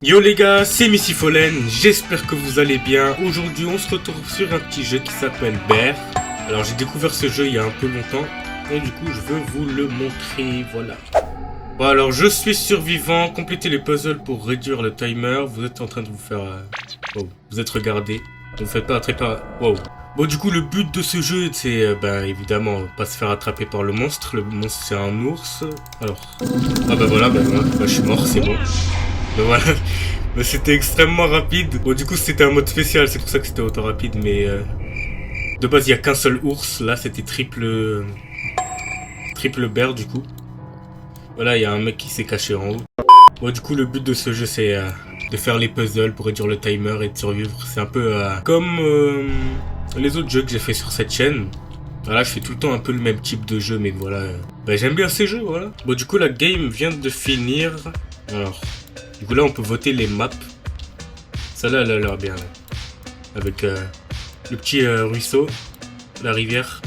Yo les gars, c'est Missy-Fallen, j'espère que vous allez bien. Aujourd'hui on se retrouve sur un petit jeu qui s'appelle Bear. Alors j'ai découvert ce jeu il y a un peu longtemps et du coup je veux vous le montrer, voilà. Bon alors je suis survivant, complétez les puzzles pour réduire le timer. Vous êtes en train de vous faire... Oh, vous êtes regardé, ne vous faites pas attraper par... Wow. Bon du coup le but de ce jeu c'est évidemment pas se faire attraper par le monstre. Le monstre c'est un ours. Alors... Ah bah voilà, je suis mort, c'est bon. Mais voilà, mais c'était extrêmement rapide. Bon du coup c'était un mode spécial, c'est pour ça que c'était autant rapide. Mais de base il n'y a qu'un seul ours. Là c'était triple bear du coup. Voilà, il y a un mec qui s'est caché en haut. Bon du coup le but de ce jeu c'est de faire les puzzles pour réduire le timer et de survivre. C'est un peu comme les autres jeux que j'ai fait sur cette chaîne. Voilà, je fais tout le temps un peu le même type de jeu, mais voilà. J'aime bien ces jeux, voilà. Bon du coup la game vient de finir. Alors... Du coup là on peut voter les maps. Celle-là elle a l'air bien là. Avec le petit ruisseau, la rivière.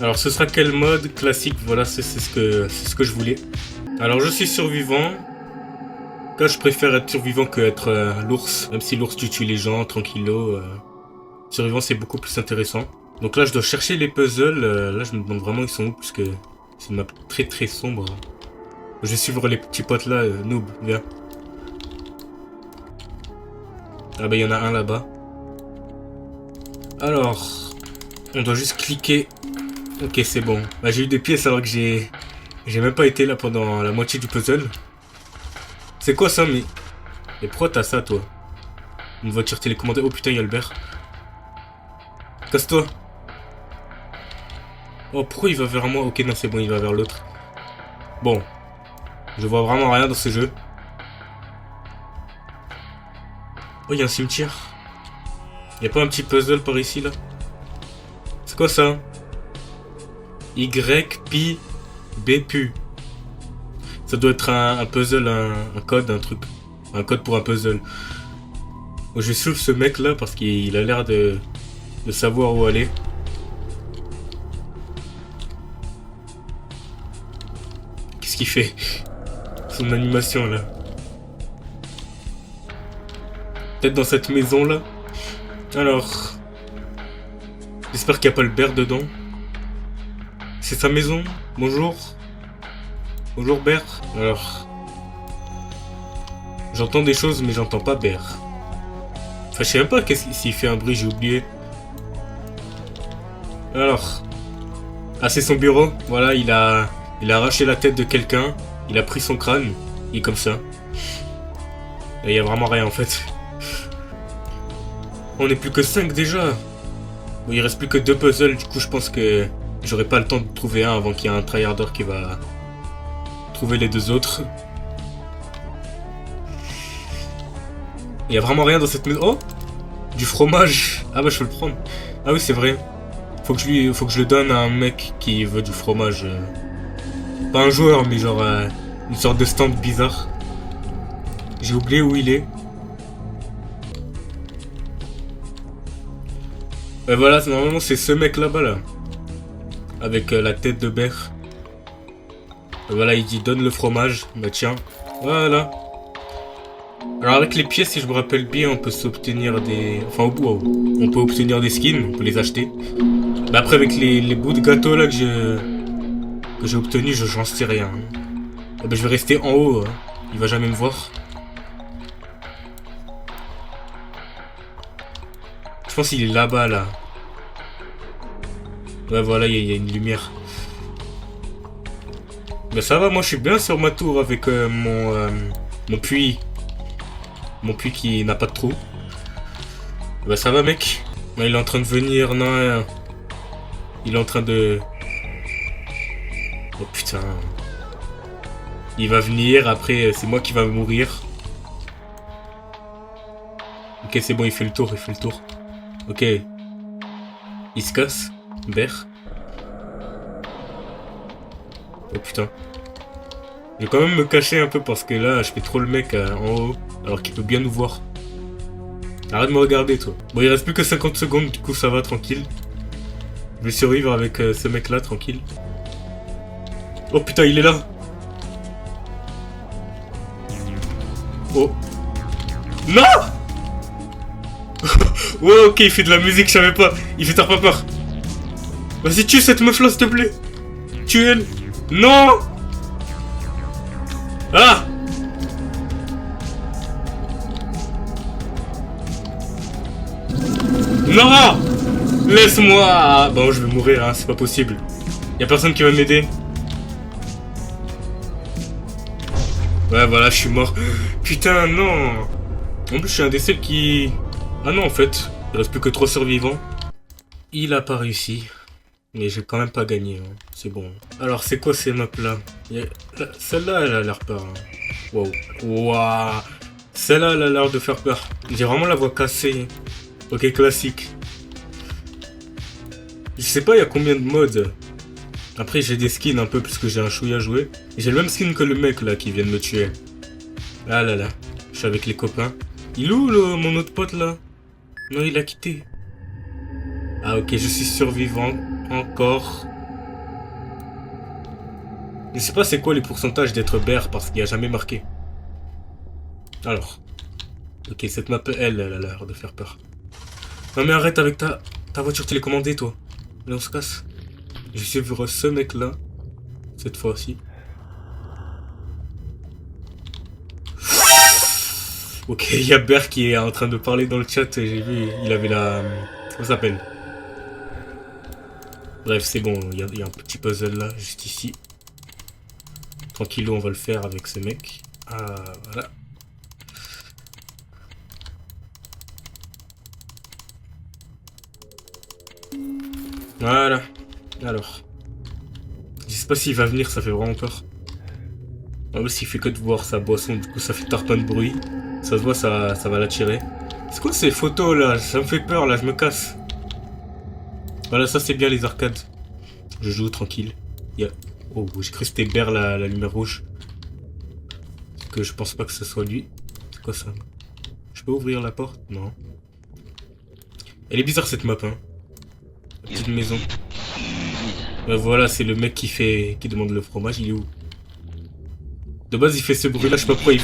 Alors ce sera quel mode? Classique, voilà, c'est ce que je voulais. Alors je suis survivant. Là je préfère être survivant que être l'ours. Même si l'ours tue les gens, tranquillo. Survivant c'est beaucoup plus intéressant. Donc là je dois chercher les puzzles. Là je me demande vraiment ils sont où, puisque c'est une map très très sombre. Je vais suivre les petits potes là, noob, viens. Ah bah il y en a un là-bas. Alors, on doit juste cliquer. Ok c'est bon. Bah, j'ai eu des pièces alors que j'ai même pas été là pendant la moitié du puzzle. C'est quoi ça mais... Et pourquoi t'as ça toi? Une voiture télécommandée. Oh putain il y a le bear. Casse-toi. Oh pourquoi il va vers moi? Ok non c'est bon il va vers l'autre. Bon. Je vois vraiment rien dans ce jeu. Oh, il y a un cimetière. Y a pas un petit puzzle par ici, là? C'est quoi ça? Y, Pi, B, Pu. Ça doit être un puzzle, un code, un truc. Un code pour un puzzle. Bon, je vais suivre ce mec là parce qu'il a l'air de savoir où aller. Qu'est-ce qu'il fait? Son animation là. Peut-être dans cette maison là. Alors, j'espère qu'il n'y a pas le bear dedans. C'est sa maison. Bonjour. Bonjour bear. Alors, j'entends des choses mais j'entends pas bear. Enfin je sais même pas s'il fait un bruit, j'ai oublié. Alors, ah c'est son bureau. Voilà, il a arraché la tête de quelqu'un. Il a pris son crâne. Il est comme ça. Et il y a vraiment rien en fait. On est plus que 5 déjà. Bon, il reste plus que 2 puzzles, du coup je pense que j'aurai pas le temps de trouver un avant qu'il y ait un tryharder qui va trouver les 2 autres. Il y a vraiment rien dans cette maison. Oh, du fromage. Ah bah je peux le prendre. Ah oui c'est vrai. Faut que je le donne à un mec qui veut du fromage. Pas un joueur mais genre une sorte de stand bizarre. J'ai oublié où il est. Voilà, normalement c'est ce mec là-bas là. Avec la tête de bear. Voilà, il dit donne le fromage. Bah tiens, voilà. Alors avec les pièces, si je me rappelle bien, on peut s'obtenir des... Enfin, wow. On peut obtenir des skins, on peut les acheter. Bah après avec les bouts de gâteau là que j'ai obtenu, j'en sais rien. Bah je vais rester en haut, hein. Il va jamais me voir. Je pense qu'il est là-bas, là. Ouais, voilà, il y a une lumière. Mais ça va, moi je suis bien sur ma tour avec mon puits. Mon puits qui n'a pas de trou. Bah ça va, mec. Il est en train de venir, non. Il est en train de... Oh putain. Il va venir, après c'est moi qui va mourir. Ok, c'est bon, il fait le tour, Ok. Il se casse. Bear. Oh putain. Je vais quand même me cacher un peu parce que là, je fais trop le mec en haut. Alors qu'il peut bien nous voir. Arrête de me regarder, toi. Bon, il reste plus que 50 secondes, du coup ça va, tranquille. Je vais survivre avec ce mec là, tranquille. Oh putain, il est là. Oh. Non. Ouais, ok, il fait de la musique, je savais pas. Il fait pas peur. Vas-y, tue cette meuf là, s'il te plaît. Tue-elle. Non. Ah. Non. Laisse-moi. Bon, je vais mourir, hein, c'est pas possible. Y'a personne qui va m'aider. Ouais, voilà, je suis mort. Putain, non. En plus, je suis un des seuls qui... Ah non, en fait, il reste plus que 3 survivants. Il a pas réussi. Mais j'ai quand même pas gagné, hein. C'est bon. Alors, c'est quoi ces maps-là? Celle-là, elle a l'air peur. Hein. Wow. Waouh. Celle-là, elle a l'air de faire peur. J'ai vraiment la voix cassée. Ok, classique. Je sais pas, il y a combien de modes. Après, j'ai des skins un peu, parce que j'ai un chouïa à jouer. J'ai le même skin que le mec, là, qui vient de me tuer. Ah là là. Je suis avec les copains. Il est où, mon autre pote, là? Non, il a quitté. Ah, ok, je suis survivant. Encore. Je sais pas c'est quoi les pourcentages d'être bear, parce qu'il n'y a jamais marqué. Alors. Ok, cette map, elle a l'air de faire peur. Non mais arrête avec ta voiture télécommandée, toi. Allez, on se casse. Je vais suivre ce mec-là. Cette fois-ci. Ok, il y a Bear qui est en train de parler dans le chat. J'ai vu, il avait la... Comment ça s'appelle? Bref, c'est bon, il y a un petit puzzle là, juste ici. Tranquillou, on va le faire avec ce mec. Ah, voilà. Voilà. Alors. Je sais pas s'il va venir, ça fait vraiment peur. En plus, il fait que de voir sa boisson, du coup ça fait tarpin de bruit. Ça se voit, ça va l'attirer. C'est quoi ces photos là? Ça me fait peur là, je me casse. Voilà, ça c'est bien les arcades. Je joue tranquille. Oh, j'ai cru que c'était Bear la lumière rouge. Parce que je pense pas que ce soit lui. C'est quoi ça? Je peux ouvrir la porte? Non. Elle est bizarre cette map, hein. La petite maison. Ben voilà, c'est le mec qui demande le fromage, il est où? De base il fait ce bruit là, je sais pas pourquoi il...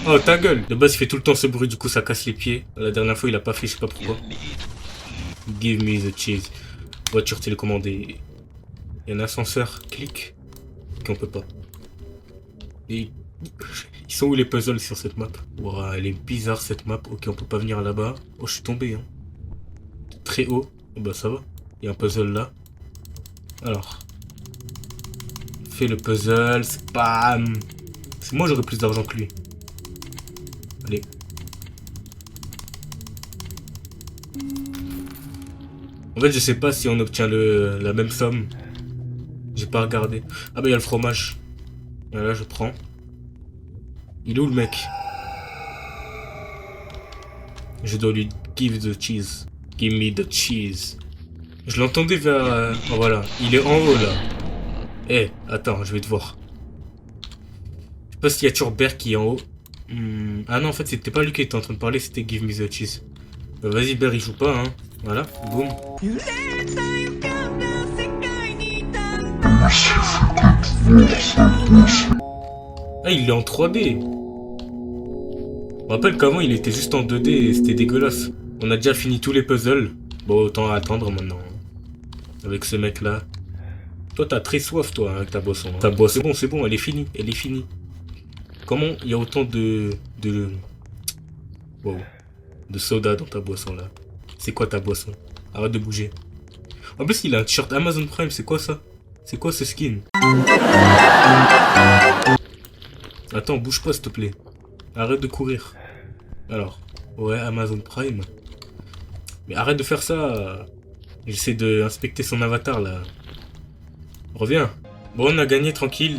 Oh ta gueule! De base il fait tout le temps ce bruit, du coup ça casse les pieds. La dernière fois il a pas fait, je sais pas pourquoi. Give me the cheese. Voiture télécommandée. Il y a un ascenseur, clic. Ok, on peut pas. Et... Ils sont où les puzzles sur cette map? Ouah, elle est bizarre cette map. Ok, on peut pas venir là-bas. Oh, je suis tombé, hein. Très haut. Oh, bah ça va. Il y a un puzzle là. Alors. Fais le puzzle, spam. Moi j'aurais plus d'argent que lui. Allez. En fait, je sais pas si on obtient la même somme. J'ai pas regardé. Ah bah il y a le fromage. Voilà, je prends. Il est où le mec? Je dois lui give the cheese. Give me the cheese. Je l'entendais vers... Oh, voilà, il est en haut là. Eh, attends, je vais te voir. Je sais pas s'il y a toujours Bear qui est en haut. Ah non, en fait, c'était pas lui qui était en train de parler, c'était Give Me the Cheese. Vas-y, Bear, il joue pas, hein. Voilà, boum. Ah, il est en 3D. Je me rappelle qu'avant, il était juste en 2D et c'était dégueulasse. On a déjà fini tous les puzzles. Bon, autant attendre maintenant. Avec ce mec-là. Toi, t'as très soif, toi, avec ta boisson. Ta boisson, c'est bon, elle est finie. Elle est finie. Comment il y a autant wow, de soda dans ta boisson, là? C'est quoi ta boisson? Arrête de bouger. En plus, il a un t-shirt Amazon Prime, c'est quoi ça? C'est quoi ce skin? Attends, bouge pas, s'il te plaît. Arrête de courir. Alors, ouais, Amazon Prime. Mais arrête de faire ça. J'essaie d'inspecter son avatar, là. Reviens. Bon, on a gagné tranquille,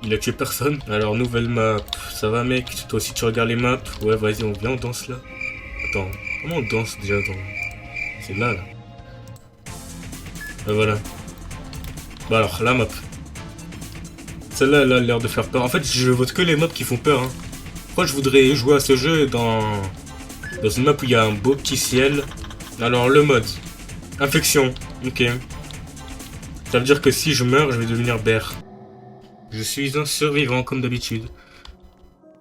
il a tué personne. Alors, nouvelle map. Ça va, mec? Toi aussi, tu regardes les maps? Ouais, vas-y, on vient, on danse, là. Attends, comment on danse, déjà, dans... C'est là, là. Voilà. Bah alors, la map. Celle-là, elle a l'air de faire peur. En fait, je vote que les maps qui font peur, hein. Pourquoi je voudrais jouer à ce jeu dans une map où il y a un beau petit ciel? Alors, le mode. Infection. Ok. Ça veut dire que si je meurs, je vais devenir Bear. Je suis un survivant, comme d'habitude.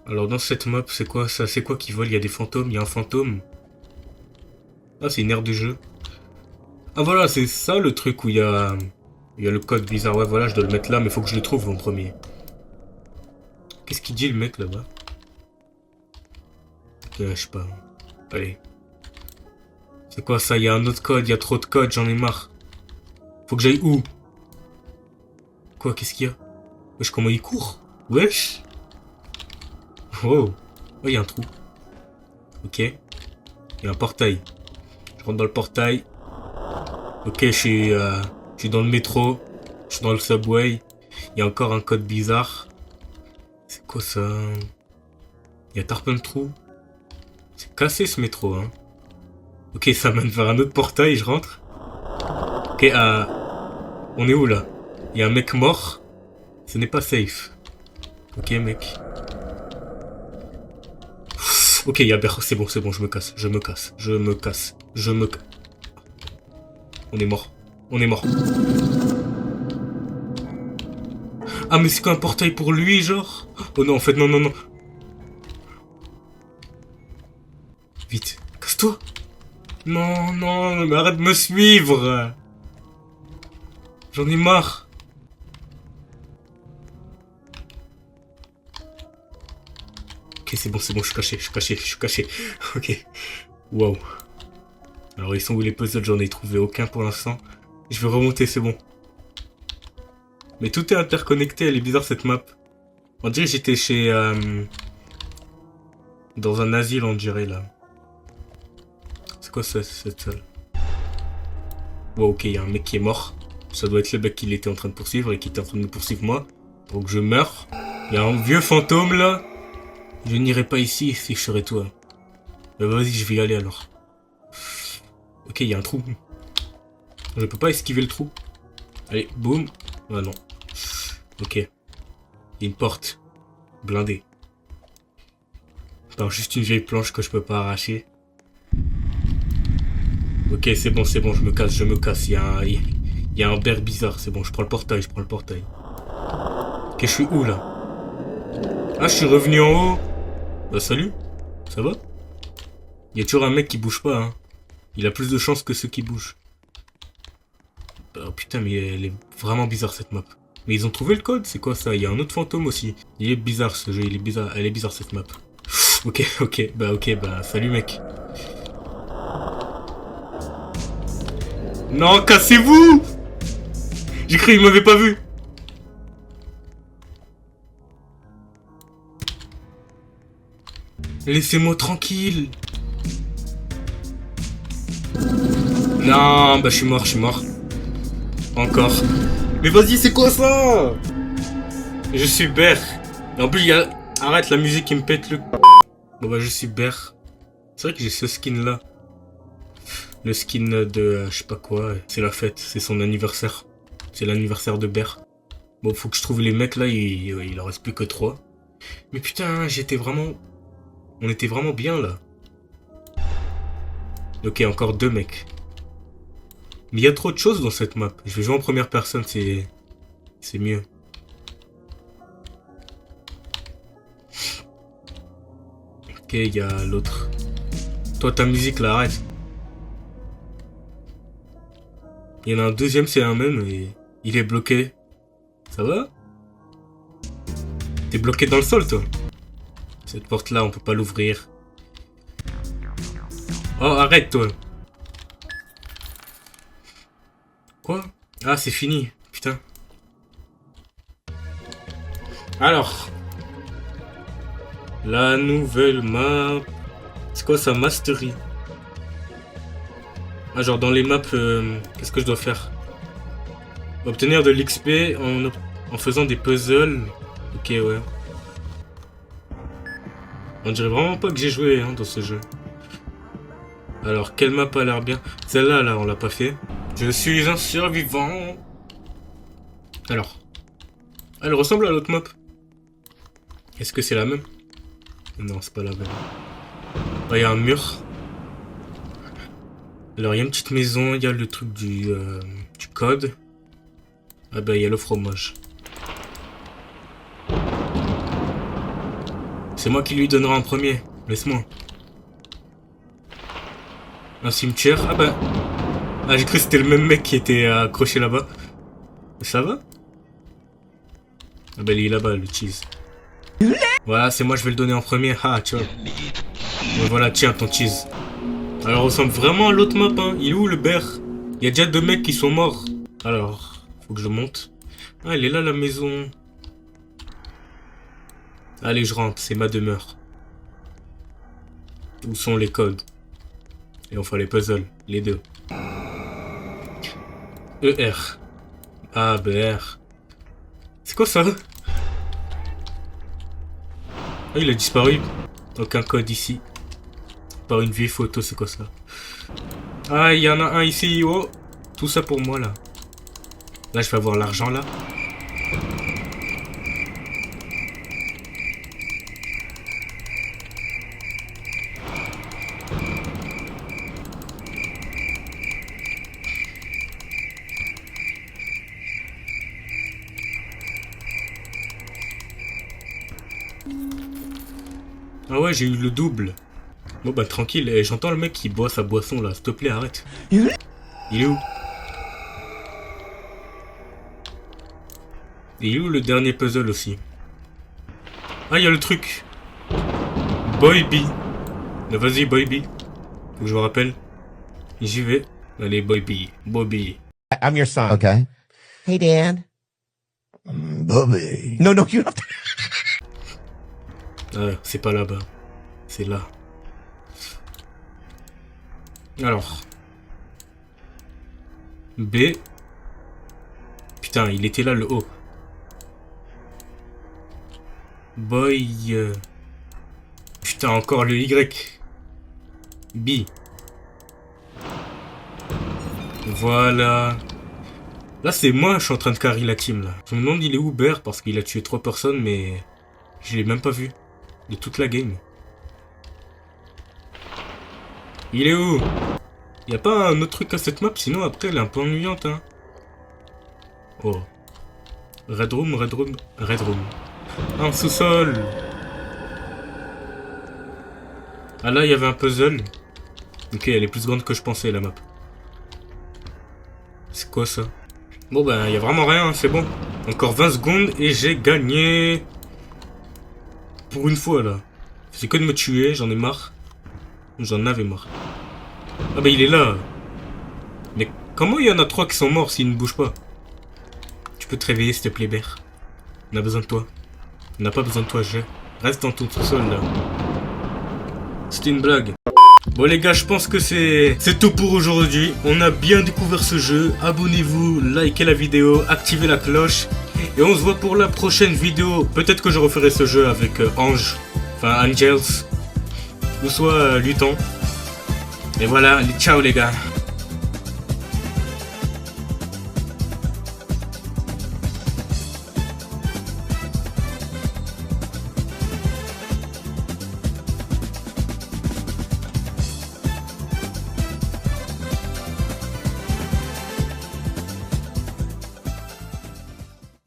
Alors dans cette map, c'est quoi ça? C'est quoi qui vole? Il y a des fantômes, il y a un fantôme. Ah, c'est une aire de jeu. Ah voilà, c'est ça le truc où il y a le code bizarre. Ouais, voilà, je dois le mettre là, mais faut que je le trouve en premier. Qu'est-ce qu'il dit le mec là-bas? Ok, je sais pas. Allez. C'est quoi ça? Il y a un autre code, il y a trop de codes, j'en ai marre. Faut que j'aille où? Quoi, qu'est-ce qu'il y a? Wesh, comment il court? Wesh. Wow. Oh, il y a un trou. Ok. Il y a un portail. Je rentre dans le portail. Ok, je suis dans le métro. Je suis dans le subway. Il y a encore un code bizarre. C'est quoi ça? Il y a tarpin de trou. C'est cassé ce métro, hein. Ok, ça mène vers un autre portail, je rentre. Ok, on est où là? Il y a un mec mort. Ce n'est pas safe. Ok, mec. Ok, il y a c'est bon, je me casse. On est mort. On est mort. Ah, mais c'est quoi un portail pour lui, genre? Oh non, en fait, non, non, non. Vite, casse-toi. Non, non, mais arrête de me suivre. J'en ai marre. Ok, c'est bon, je suis caché. Ok. Wow. Alors, ils sont où les puzzles? J'en ai trouvé aucun pour l'instant. Je vais remonter, c'est bon. Mais tout est interconnecté, elle est bizarre cette map. On dirait que j'étais chez... dans un asile, on dirait, là. C'est quoi ça, cette salle? Wow, ok, il y a un mec qui est mort. Ça doit être le mec qui était en train de poursuivre et qui était en train de me poursuivre moi. Donc je meurs. Il y a un vieux fantôme, là. Je n'irai pas ici si je serais toi. Bah vas-y, je vais y aller alors. Ok, il y a un trou. Je peux pas esquiver le trou. Allez, boum. Ah non. Ok. Il y a une porte. Blindée. Attends, juste une vieille planche que je peux pas arracher. Ok, c'est bon, je me casse. Il y a un bear bizarre, c'est bon, je prends le portail. Ok, je suis où là? Ah, je suis revenu en haut. Bah salut, ça va? Il y a toujours un mec qui bouge pas, hein. Il a plus de chance que ceux qui bougent. Oh putain, mais elle est vraiment bizarre cette map. Mais ils ont trouvé le code, c'est quoi ça? Il y a un autre fantôme aussi. Il est bizarre ce jeu, elle est bizarre cette map. Ok, bah salut mec. Non, cassez-vous! J'ai cru qu'il m'avait pas vu. Laissez-moi tranquille. Non, bah je suis mort. Encore. Mais vas-y, c'est quoi ça? Je suis Bear. Et en plus, il y a... Arrête la musique qui me pète le... Bon bah je suis Bear. C'est vrai que j'ai ce skin là. Le skin de je sais pas quoi. C'est la fête, c'est son anniversaire. C'est l'anniversaire de Bear. Bon, faut que je trouve les mecs là, il en reste plus que 3. Mais putain, on était vraiment bien là. Ok, encore 2 mecs. Mais il y a trop de choses dans cette map. Je vais jouer en première personne, c'est mieux. Ok, il y a l'autre. Toi, ta musique là, arrête. Il y en a un deuxième, c'est un même, et il est bloqué. Ça va? T'es bloqué dans le sol, toi. Cette porte-là, on peut pas l'ouvrir. Oh, arrête, toi. Quoi? Ah, c'est fini. Putain. Alors. La nouvelle map. C'est quoi ça? Mastery. Ah, genre dans les maps, qu'est-ce que je dois faire? Obtenir de l'XP en faisant des puzzles. Ok, ouais. On dirait vraiment pas que j'ai joué hein, dans ce jeu. Alors, quelle map a l'air bien? Celle-là, là, on l'a pas fait. Je suis un survivant. Alors. Elle ressemble à l'autre map. Est-ce que c'est la même? Non, c'est pas la même. Il y a un mur. Alors, il y a une petite maison, il y a le truc du code. Ah bah, il y a le fromage. C'est moi qui lui donnera en premier. Laisse-moi. Un cimetière. Ah bah. Ah, j'ai cru que c'était le même mec qui était accroché là-bas. Ça va? Ah bah il est là-bas, le cheese. Voilà, c'est moi, je vais le donner en premier. Ah, tu vois. Ouais, voilà, tiens, ton cheese. Alors, on ressemble vraiment à l'autre map, hein. Il est où, le bear? Il y a déjà 2 mecs qui sont morts. Alors, faut que je monte. Ah, il est là, la maison. Allez, je rentre, c'est ma demeure. Où sont les codes? Et on fera les puzzles, les deux. ER. Ah, BR. C'est quoi ça? Ah, il a disparu. Aucun code ici. Par une vieille photo, c'est quoi ça? Ah, il y en a un ici. Oh, tout ça pour moi, là. Là, je vais avoir l'argent, là. Ah ouais, j'ai eu le double. Bon bah tranquille, et j'entends le mec qui boit sa boisson là, s'il te plaît, arrête. Il est où? Et il est où le dernier puzzle aussi? Ah, il y a le truc. Boy B. Vas-y, Boy B. Faut que je me rappelle. J'y vais. Allez, Boy B. Bobby. I'm your son. Okay. Hey, Dan. Bobby. No, you have to. Ah, c'est pas là-bas. C'est là. Alors. B. Putain, il était là le O. Boy. Putain, encore le Y. B. Voilà. Là, c'est moi, je suis en train de carry la team, là. Je me demande, il est où, Bear, parce qu'il a tué 3 personnes, mais... je l'ai même pas vu. De toute la game. Il est où? Y a pas un autre truc à cette map, sinon après, elle est un peu ennuyante, hein. Oh. Red room, red room, red room. Un sous-sol. Ah là, il y avait un puzzle. Ok, elle est plus grande que je pensais, la map. C'est quoi ça? Bon ben, il y a vraiment rien, c'est bon. Encore 20 secondes et j'ai gagné. Pour une fois, là. C'est que de me tuer, j'en ai marre. J'en avais marre. Ah bah il est là. Mais comment il y en a 3 qui sont morts s'ils ne bougent pas? Tu peux te réveiller s'il te plaît, Bear. On a besoin de toi. On n'a pas besoin de toi, je. Reste dans ton sous-sol, là. C'était une blague. Bon les gars, je pense que c'est tout pour aujourd'hui. On a bien découvert ce jeu. Abonnez-vous, likez la vidéo, activez la cloche. Et on se voit pour la prochaine vidéo. Peut-être que je referai ce jeu avec Ange. Enfin Angels. Ou soit Luton. Et voilà, ciao les gars.